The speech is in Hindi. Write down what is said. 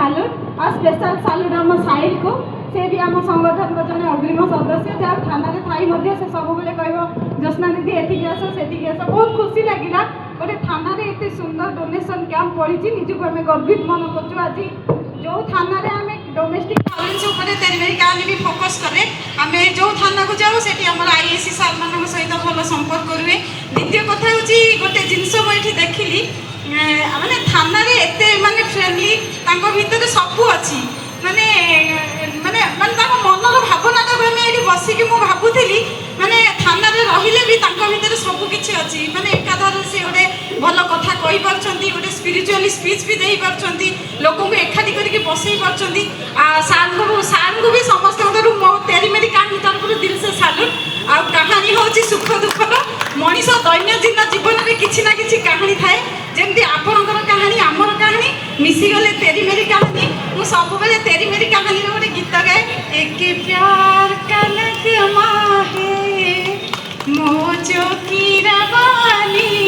सालुट और स्पेशल सालुट आम साहिल को से भी आम संगठन जन अग्रिम सदस्य जहाँ थाना थी से सब कह ज्योत्ना दीदी एठिक आस से आस बहुत खुशी लगे गोटे थाना एत सुंदर डोनेशन कैंप पड़ी निजक आम गर्वित मन कर आज जो थाना आम डोमेस्टिक वायलेंस तेरी कहानी भी फोकस कले आम जो थाना को जाऊँ से आईएससी सार मान सहित भल संपर्क रुए द्वितीय कथा हूँ गोटे जिनस मुझे देखिली माने थाना एत माने फ्रेंडली भितर सब अच्छी माने माने माने मनर भावनाटा को ये बसिक मुझे भावुली माने थाना रहिले भी भितर सब किसी अच्छी माने एकाधार से गोटे भल कथा कही पार्टी गोटे स्पिरिचुअली स्पीच भी दे पार्टी लोक को एकाठी करके बसई पार्टी सार को भी समस्त तेरी मेरी कहानी तरफ दिल से सालुट आ कहानी हूँ सुख दुखर मनीष दैनंदिन जीवन में किसी ना कि कहानी थाए जमी आपणकर कहानी आमर कहानी मिसीगले तेरी मेरी कहानी मुझे सब तेरी मेरी कहानी गोटे गीत गाए एक प्यार का लगमा है मोजो की रवानी